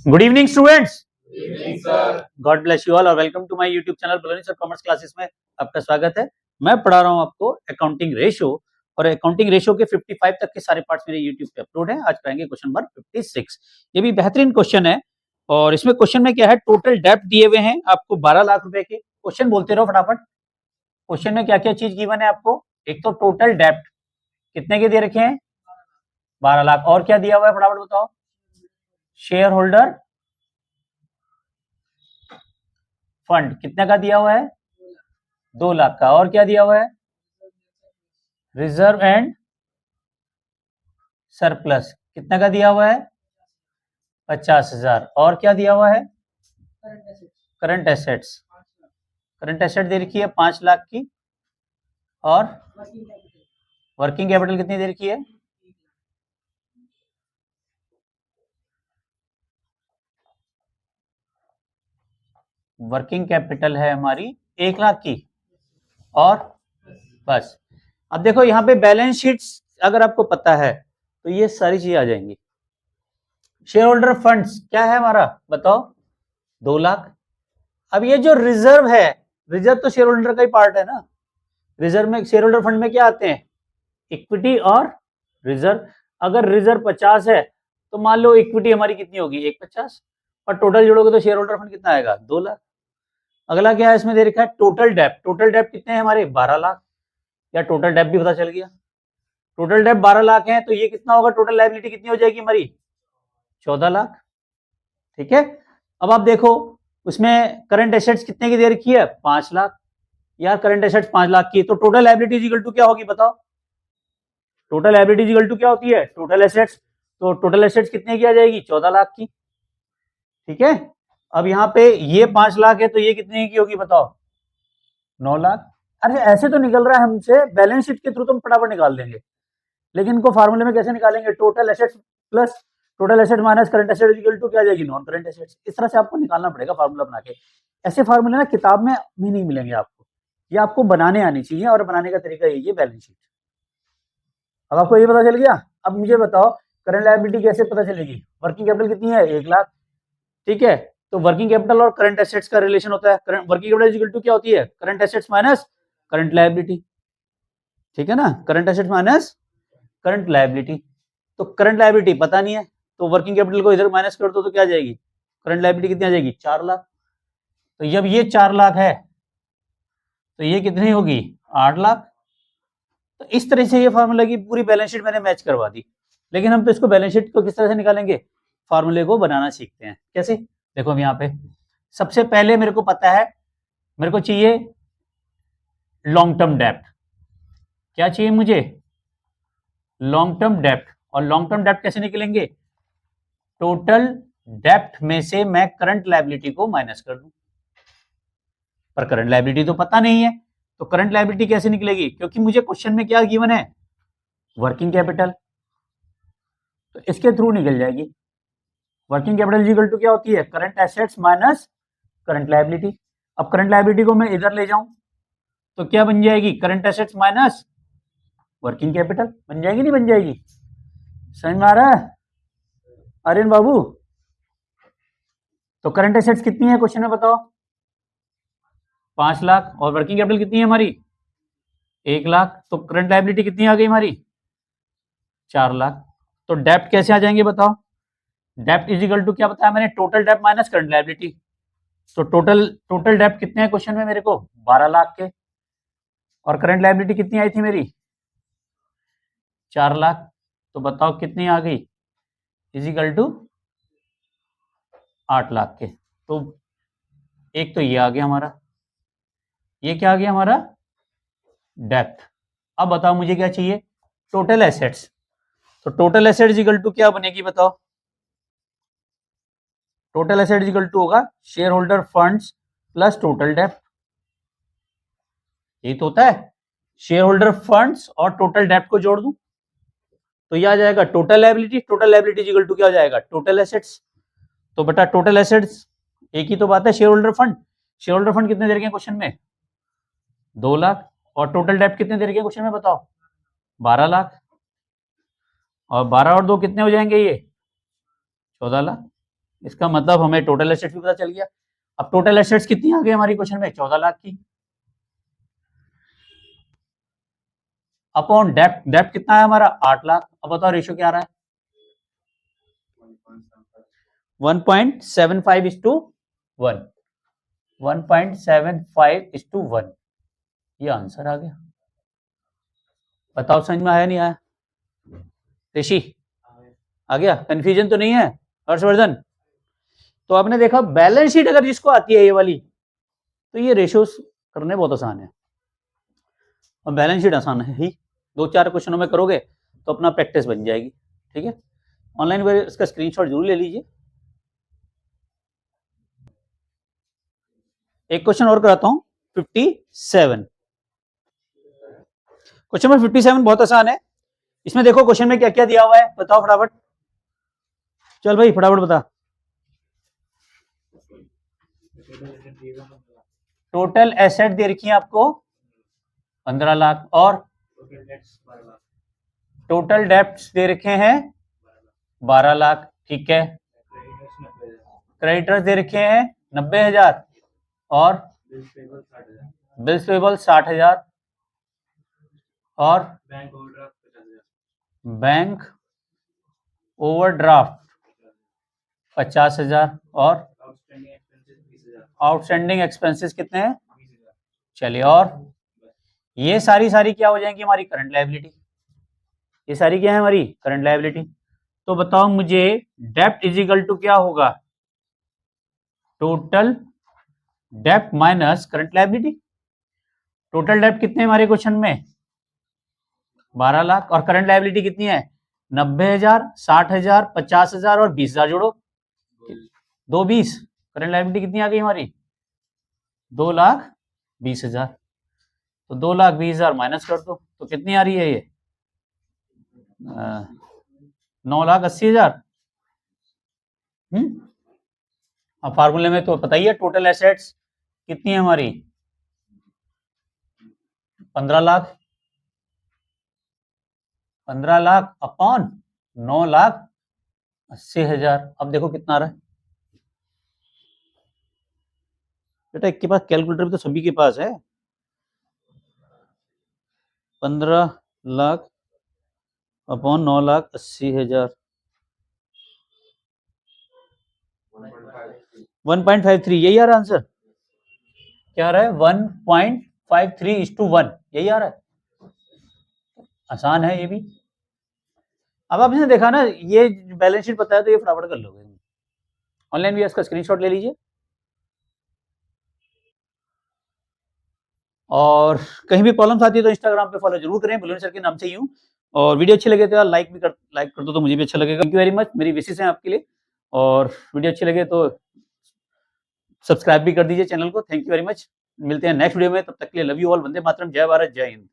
Good evening students. God bless you all और welcome to my YouTube channel Baloni sir commerce classes में आपका स्वागत है। मैं पढ़ा रहा हूं आपको अकाउंटिंग रेशियो और अकाउंटिंग रेशियो के 55 तक के सारे पार्ट्स मेरे यूट्यूब पे अपलोड है। आज पढ़ेंगे क्वेश्चन नंबर 56। ये भी बेहतरीन क्वेश्चन है और इसमें क्वेश्चन में क्या है, टोटल डेब्ट दिए हुए हैं आपको 12 लाख रुपए के। क्वेश्चन बोलते रहो फटाफट। क्वेश्चन में क्या क्या चीज गिवन है आपको? एक तो टोटल डेब्ट कितने के दे रखे हैं? 12 लाख। और क्या दिया हुआ है फटाफट बताओ? शेयर होल्डर फंड कितने का दिया हुआ है? 2 लाख का। और क्या दिया हुआ है? रिजर्व एंड सरप्लस कितने का दिया हुआ है? 50,000। और क्या दिया हुआ है? Current assets. करंट एसेट दे रखी है 5 लाख की। और वर्किंग कैपिटल कितनी दे रखी है? वर्किंग कैपिटल है हमारी 1 लाख की। और बस। अब देखो यहाँ पे बैलेंस शीट्स अगर आपको पता है तो ये सारी चीजें आ जाएंगी। शेयर होल्डर फंड्स क्या है हमारा बताओ? 2 लाख। अब ये जो रिजर्व है, रिजर्व तो शेयर होल्डर का ही पार्ट है ना। रिजर्व में, शेयर होल्डर फंड में क्या आते हैं? इक्विटी और रिजर्व। अगर रिजर्व 50 है तो मान लो इक्विटी हमारी कितनी होगी? 150 और टोटल जोड़ोगे तो शेयर होल्डर फंड कितना आएगा? 2 लाख। अगला क्या है इसमें दे रखा है? टोटल डेब्ट। टोटल डेब्ट कितने हैं हमारे? 12 लाख। या टोटल डेब्ट भी पता चल गया। टोटल डेब्ट 12 लाख है तो ये कितना होगा? टोटल लायबिलिटी कितनी हो जाएगी हमारी? 14 लाख। ठीक है। अब आप देखो उसमें करंट एसेट्स कितने की दे रखी है? 5 लाख। यार करंट एसेट्स 5 लाख की तो टोटल लायबिलिटी इक्वल टू क्या होगी बताओ? टोटल लायबिलिटी इक्वल टू क्या होती है? Total assets. तो टोटल एसेट्स कितने की आ जाएगी? 14 लाख की। ठीक है। अब यहाँ पे ये 5 लाख है तो ये कितने की होगी बताओ? 9 लाख। अरे ऐसे तो निकल रहा है हमसे, बैलेंस शीट के थ्रू तो हम फटाफट निकाल देंगे, लेकिन इनको फार्मूले में कैसे निकालेंगे? Total assets plus total asset minus current asset equal to क्या आ जाएगी? Non current assets. इस तरह से आपको निकालना पड़ेगा फार्मूला बना के। ऐसे फार्मूले ना किताब में भी नहीं मिलेंगे आपको, ये आपको बनाने आनी चाहिए और बनाने का तरीका यही है, बैलेंस शीट। अब आपको ये पता चल गया। अब मुझे बताओ करंट लायबिलिटी कैसे पता चलेगी? वर्किंग कैपिटल कितनी है? 1 लाख। ठीक है। तो वर्किंग कैपिटल और करंट एसेट्स का रिलेशन होता है, वर्किंग कैपिटल इक्वल टू क्या होती है? Current assets minus current liability. ठीक है ना, current assets minus current liability. तो करंट लायबिलिटी पता नहीं है तो वर्किंग कैपिटल को इधर माइनस कर दो तो क्या आ जाएगी? करंट लायबिलिटी कितनी आ जाएगी? 4 लाख। तो जब ये 4 लाख है तो ये कितनी होगी? 8 लाख। तो इस तरह से ये फार्मूला की पूरी बैलेंस शीट मैंने मैच करवा दी। लेकिन हम तो इसको बैलेंस शीट को किस तरह से निकालेंगे? फार्मूले को बनाना सीखते हैं। कैसे? देखो हम यहाँ पे सबसे पहले मेरे को पता है, मेरे को चाहिए लॉन्ग टर्म डेब्ट। क्या चाहिए मुझे? लॉन्ग टर्म डेब्ट। और लॉन्ग टर्म डेब्ट कैसे निकलेंगे? टोटल डेब्ट में से मैं करंट लायबिलिटी को माइनस कर दूं। पर करंट लायबिलिटी तो पता नहीं है तो करंट लायबिलिटी कैसे निकलेगी? क्योंकि मुझे क्वेश्चन में क्या गिवन है? Working capital. तो इसके थ्रू निकल जाएगी। वर्किंग कैपिटल इक्वल टू क्या होती है? Current assets minus current liability. अब करंट लायबिलिटी को मैं इधर ले जाऊं तो क्या बन जाएगी? Current assets minus working capital. बन जाएगी नहीं बन जाएगी? समझ में आ रहा है आर्यन बाबू? तो करंट एसेट्स कितनी है क्वेश्चन में बताओ? 5 लाख। और वर्किंग कैपिटल कितनी है हमारी? 1 लाख। तो करंट लायबिलिटी कितनी आ गई हमारी? 4 लाख। तो डेब्ट कैसे आ जाएंगे बताओ? डेब्ट इज इक्वल टू क्या बताया मैंने? टोटल डेब्ट माइनस करंट लायबिलिटी। तो टोटल डेब्ट कितने हैं क्वेश्चन में मेरे को? 12 लाख के। और करंट लायबिलिटी कितनी आई थी मेरी? 4 लाख। तो बताओ कितनी आ गई? इज इक्वल टू 8 लाख के। तो एक तो ये आ गया हमारा, ये क्या आ गया हमारा? डेब्ट। अब बताओ मुझे क्या चाहिए? Total assets. तो टोटल एसेट्स इक्वल टू क्या बनेगी बताओ? टोटल एसेट्स इक्वल टू होगा shareholder funds plus total डेब्ट। यही तो होता है, शेयर होल्डर फंड्स और टोटल डेब्ट को जोड़ दूं तो यह आ जाएगा total liability. Total liability equal to क्या हो जाएगा? Total assets. तो बेटा टोटल एसेट्स एक ही तो बात है, shareholder fund. Shareholder fund कितने दे रखे हैं क्वेश्चन में? 2 लाख। और टोटल डेब्ट कितने दे रखे हैं क्वेश्चन में बताओ? 12 लाख। और 12 और 2 कितने हो जाएंगे? ये 14 लाख। इसका मतलब हमें टोटल एसेट्स भी पता चल गया। अब टोटल एसेट्स कितनी आ गई हमारी क्वेश्चन में? 14 लाख की। अपॉन डेप्ट, डेप्ट कितना है हमारा? 8 लाख। अब बताओ रेशियो क्या आ रहा है? 1.75:1, 1.75:1। ये आंसर आ गया। बताओ समझ में आया नहीं आया? ऋषि आ गया? कंफ्यूजन तो नहीं है हर्षवर्धन? तो आपने देखा बैलेंस शीट अगर जिसको आती है ये वाली, तो ये रेशियोस करने बहुत आसान है, और बैलेंस शीट आसान है ही। 2-4 क्वेश्चनों में करोगे तो अपना प्रैक्टिस बन जाएगी। ठीक है, ऑनलाइन इसका स्क्रीनशॉट जरूर ले लीजिए। एक क्वेश्चन और कराता हूं, 57। क्वेश्चन नंबर 57 बहुत आसान है। इसमें देखो क्वेश्चन में क्या क्या दिया हुआ है, बताओ फटाफट। चल भाई फटाफट बता। टोटल एसेट दे रखी है आपको 15 लाख, और टोटल डेप्ट्स दे रखे हैं 12 लाख। ठीक है, क्रेडिटर्स दे रखे हैं 90,000, और बिल्स पेबल 60,000, और बैंक ओवरड्राफ्ट 50,000, और आउटस्टैंडिंग एक्सपेंसेस कितने हैं? चलिए, और ये सारी क्या हो जाएंगी हमारी? Current liability. ये सारी क्या है हमारी? Current liability. तो बताओ मुझे डेप्ट इज इक्वल टू क्या होगा? टोटल डेप्ट माइनस करंट लायबिलिटी। टोटल डेप्ट कितने हमारे क्वेश्चन में? 12 लाख, और करंट लायबिलिटी कितनी है? 90,000, 60,000, 50,000 और 20,000 जोड़ो, 220। करंट लायबिलिटी कितनी आ गई हमारी? 2,20,000। तो 2,20,000 माइनस कर दो तो कितनी आ रही है ये? 9,80,000। अब फार्मूले में तो पता ही है, टोटल एसेट्स कितनी है हमारी? 15 लाख। 15 लाख अपॉन 9,80,000। अब देखो कितना आ रहा है बेटा, एक के पास कैलकुलेटर भी तो सभी के पास है। 15 लाख अपॉन 9,80,000, 1.53। यही आ रहा है आंसर? क्या आ रहा है? 1.53:1। यही आ रहा है। आसान है ये भी। अब आपने देखा ना, ये बैलेंस शीट पता है तो ये फटाफट कर लोगे। ऑनलाइन भी इसका स्क्रीनशॉट ले लीजिए, और कहीं भी प्रॉब्लम्स आती है तो इंस्टाग्राम पे फॉलो जरूर करें, बुलंद सर के नाम से ही हूँ। और वीडियो अच्छी लगे तो यार लाइक कर दो तो मुझे भी अच्छा लगेगा। थैंक यू वेरी मच, मेरी विशेष है आपके लिए। और वीडियो अच्छी लगे तो सब्सक्राइब भी कर दीजिए चैनल को। थैंक यू वेरी मच, मिलते हैं नेक्स्ट वीडियो में, तब तक के लिए love you all, Vande Mataram, जय भारत, जय हिंद।